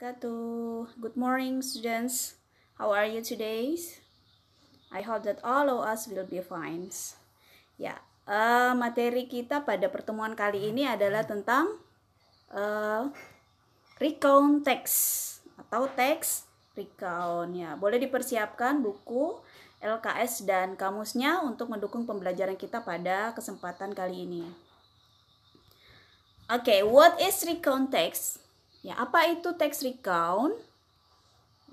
wabarakatuh. Good morning, students. How are you today? I hope that all of us will be fine. Ya, materi kita pada pertemuan kali ini adalah tentang recount text atau teks recount. Ya, boleh dipersiapkan buku, LKS dan kamusnya untuk mendukung pembelajaran kita pada kesempatan kali ini. Oke, what is recount text? Ya, apa itu teks recount?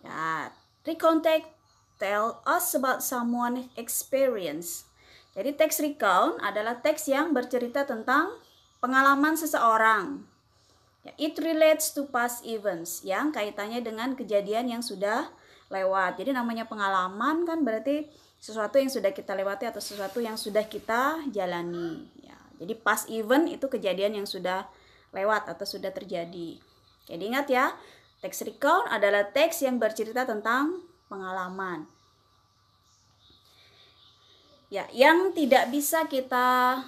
Ya, recount text tell us about someone experience. Jadi teks recount adalah teks yang bercerita tentang pengalaman seseorang. Ya, it relates to past events yang kaitannya dengan kejadian yang sudah lewat. Jadi namanya pengalaman kan berarti sesuatu yang sudah kita lewati atau sesuatu yang sudah kita jalani. Ya, jadi past event itu kejadian yang sudah lewat atau sudah terjadi. Jadi ingat ya, teks recount adalah teks yang bercerita tentang pengalaman. Ya, yang tidak bisa kita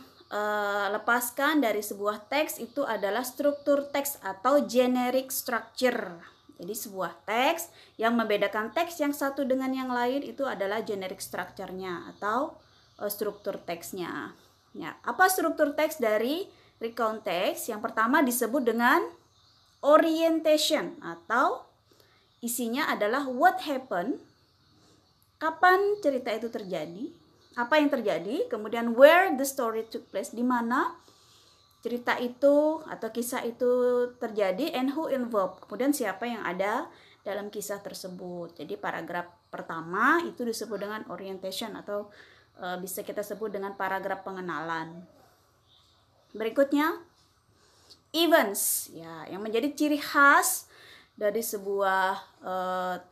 lepaskan dari sebuah teks itu adalah struktur teks atau generic structure. Jadi sebuah teks yang membedakan teks yang satu dengan yang lain itu adalah generic structure-nya atau struktur teksnya. Ya, apa struktur teks dari recount text? Yang pertama disebut dengan orientation atau isinya adalah what happened, kapan cerita itu terjadi, apa yang terjadi, kemudian where the story took place, di mana cerita itu atau kisah itu terjadi, and who involved, kemudian siapa yang ada dalam kisah tersebut. Jadi paragraf pertama itu disebut dengan orientation atau bisa kita sebut dengan paragraf pengenalan. Berikutnya events, ya, yang menjadi ciri khas dari sebuah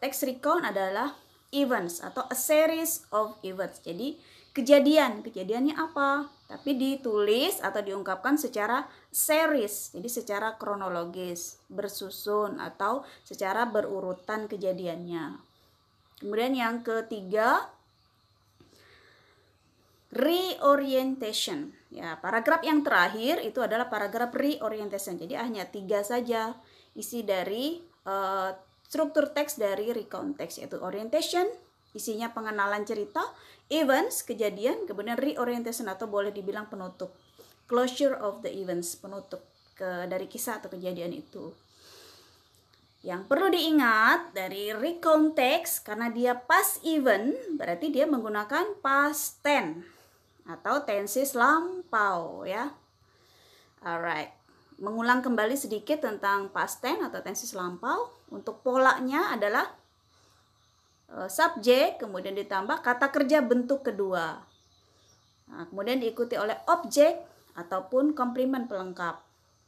teks recount adalah events atau a series of events. Jadi kejadiannya apa? Tapi ditulis atau diungkapkan secara series, jadi secara kronologis, bersusun atau secara berurutan kejadiannya. Kemudian yang ketiga, reorientation. Ya, paragraf yang terakhir itu adalah paragraf reorientation. Jadi hanya 3 saja isi dari struktur teks dari recount text, yaitu orientation, isinya pengenalan cerita, events, kejadian, kemudian reorientation atau boleh dibilang penutup, closure of the events, penutup dari kisah atau kejadian itu. Yang perlu diingat dari recount text, karena dia past event, berarti dia menggunakan past tense atau tenses lampau, ya. Alright, mengulang kembali sedikit tentang past tense atau tenses lampau. Untuk polanya adalah subjek, kemudian ditambah kata kerja bentuk kedua. Nah, kemudian diikuti oleh objek ataupun komplement pelengkap.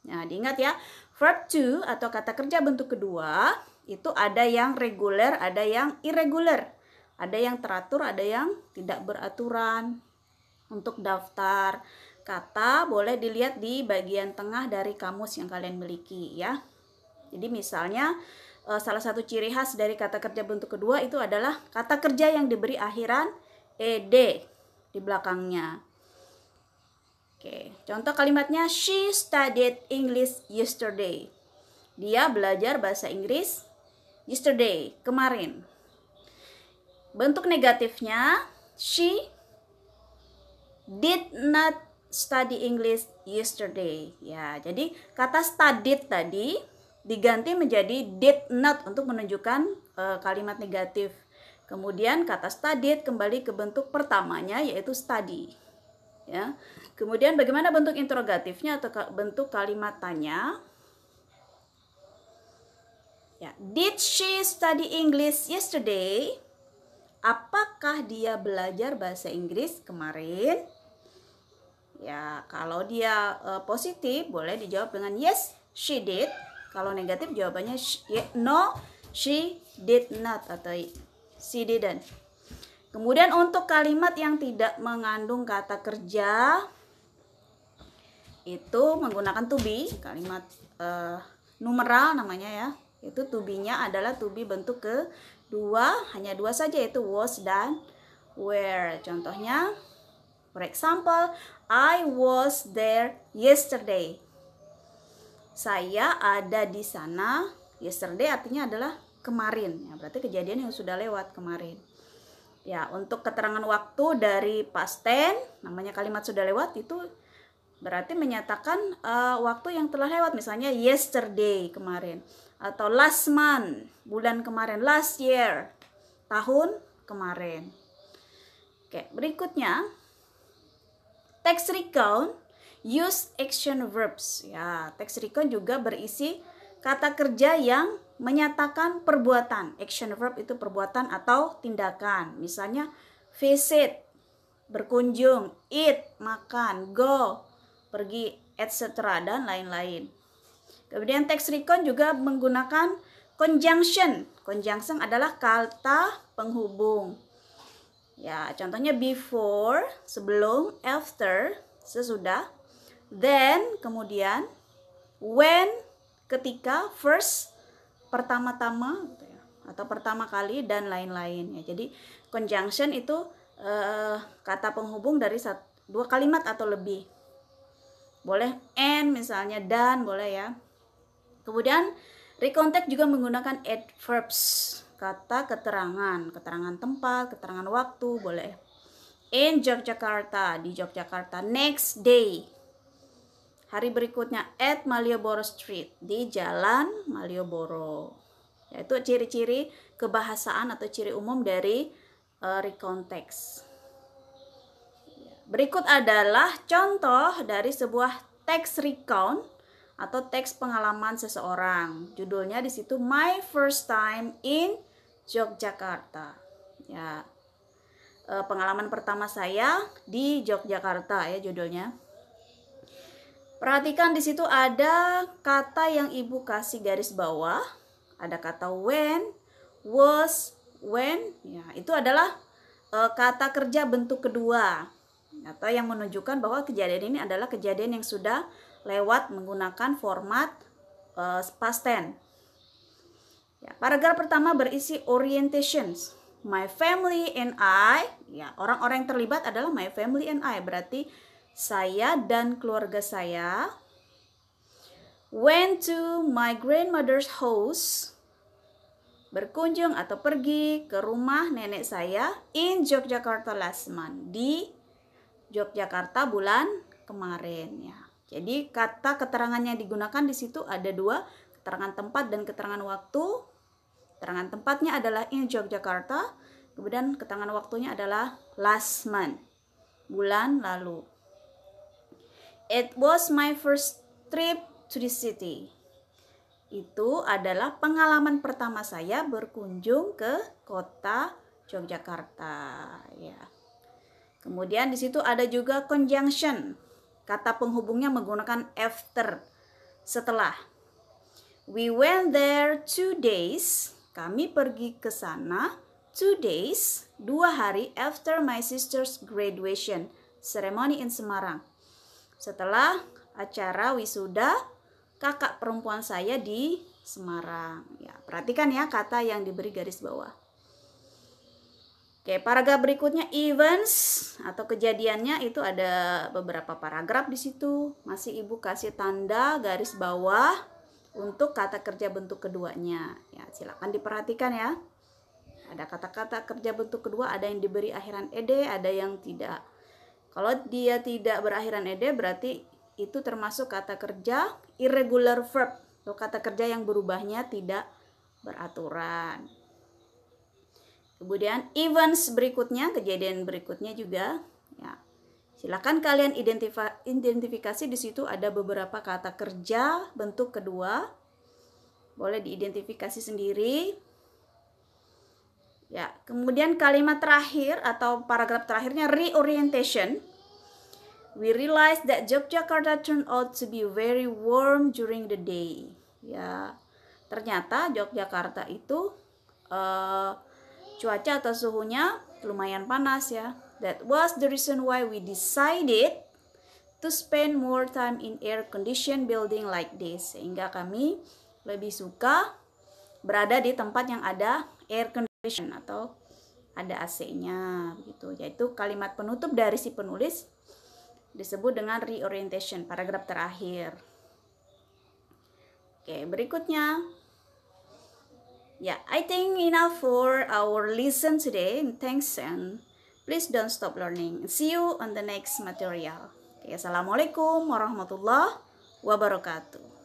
Nah, diingat ya, verb to atau kata kerja bentuk kedua itu ada yang reguler, ada yang irregular. Ada yang teratur, ada yang tidak beraturan. Untuk daftar kata boleh dilihat di bagian tengah dari kamus yang kalian miliki, ya. Jadi misalnya salah satu ciri khas dari kata kerja bentuk kedua itu adalah kata kerja yang diberi akhiran ed di belakangnya. Oke, contoh kalimatnya, she studied English yesterday. Dia belajar bahasa Inggris yesterday, kemarin. Bentuk negatifnya, she did not study English yesterday. Ya, jadi kata studied tadi diganti menjadi did not untuk menunjukkan kalimat negatif. Kemudian kata studied kembali ke bentuk pertamanya yaitu study. Ya. Kemudian bagaimana bentuk interrogatifnya atau bentuk kalimat tanya? Ya, did she study English yesterday? Apakah dia belajar bahasa Inggris kemarin? Ya, kalau dia positif boleh dijawab dengan yes, she did. Kalau negatif jawabannya no, she did not atau she didn't. Kemudian untuk kalimat yang tidak mengandung kata kerja itu menggunakan to be, kalimat numeral namanya ya. Itu to be-nya adalah to be bentuk kedua, hanya 2 saja yaitu was dan were. Contohnya, for example, I was there yesterday. Saya ada di sana Yesterday artinya adalah kemarin, ya, berarti kejadian yang sudah lewat kemarin. Ya, untuk keterangan waktu dari past tense, namanya kalimat sudah lewat itu berarti menyatakan waktu yang telah lewat, misalnya yesterday kemarin, atau last month bulan kemarin, last year tahun kemarin. Oke, berikutnya text recount use action verbs. Ya, text recount juga berisi kata kerja yang menyatakan perbuatan. Action verb itu perbuatan atau tindakan. Misalnya visit, berkunjung, eat, makan, go, pergi, etc. dan lain-lain. Kemudian text recount juga menggunakan conjunction. Conjunction adalah kata penghubung. Ya, contohnya before, sebelum, after, sesudah, then, kemudian, when, ketika, first, pertama-tama, gitu ya, atau pertama kali, dan lain-lain. Ya, jadi conjunction itu kata penghubung dari dua kalimat atau lebih. Boleh and misalnya, dan boleh ya. Kemudian recount text juga menggunakan adverbs, kata keterangan, keterangan tempat, keterangan waktu, boleh. In Yogyakarta, di Yogyakarta. Next day, hari berikutnya. At Malioboro Street, di Jalan Malioboro. Yaitu ciri-ciri kebahasaan atau ciri umum dari recount text. Berikut adalah contoh dari sebuah text recount atau teks pengalaman seseorang. Judulnya di situ My First Time in Yogyakarta. Ya, pengalaman pertama saya di Yogyakarta ya judulnya. Perhatikan di situ ada kata yang ibu kasih garis bawah. Ada kata when, was, when. Ya, itu adalah kata kerja bentuk kedua atau yang menunjukkan bahwa kejadian ini adalah kejadian yang sudah lewat menggunakan format past tense. Ya, paragraf pertama berisi orientations. My family and I, ya, orang-orang yang terlibat adalah my family and I, berarti saya dan keluarga saya. Went to my grandmother's house, berkunjung atau pergi ke rumah nenek saya in Yogyakarta last month, di Yogyakarta bulan kemarin ya. Jadi kata keterangan yang digunakan di situ ada dua, keterangan tempat dan keterangan waktu. Keterangan tempatnya adalah in Yogyakarta, kemudian keterangan waktunya adalah last month, bulan lalu. It was my first trip to the city. Itu adalah pengalaman pertama saya berkunjung ke kota Yogyakarta ya. Kemudian di situ ada juga conjunction. Kata penghubungnya menggunakan after, setelah. We went there 2 days. Kami pergi ke sana 2 days, 2 hari after my sister's graduation ceremony in Semarang. Setelah acara wisuda kakak perempuan saya di Semarang. Ya, perhatikan ya kata yang diberi garis bawah. Oke, paragraf berikutnya events atau kejadiannya itu ada beberapa paragraf di situ. Masih ibu kasih tanda garis bawah untuk kata kerja bentuk keduanya. Ya, silakan diperhatikan ya. Ada kata-kata kerja bentuk kedua, ada yang diberi akhiran ed, ada yang tidak. Kalau dia tidak berakhiran ed berarti itu termasuk kata kerja irregular verb atau kata kerja yang berubahnya tidak beraturan. Kemudian events berikutnya, kejadian berikutnya juga ya. Silakan kalian identifikasi di situ ada beberapa kata kerja bentuk kedua. Boleh diidentifikasi sendiri. Ya, kemudian kalimat terakhir atau paragraf terakhirnya reorientation. We realized that Yogyakarta turned out to be very warm during the day. Ya, ternyata Yogyakarta itu cuaca atau suhunya lumayan panas ya. That was the reason why we decided to spend more time in air conditioned building like this. Sehingga kami lebih suka berada di tempat yang ada air condition atau ada AC-nya begitu. Yaitu kalimat penutup dari si penulis disebut dengan reorientation, paragraf terakhir. Oke, berikutnya Yeah, I think enough for our listen today. Thanks and please don't stop learning. See you on the next material. Okay, assalamualaikum warahmatullahi wabarakatuh.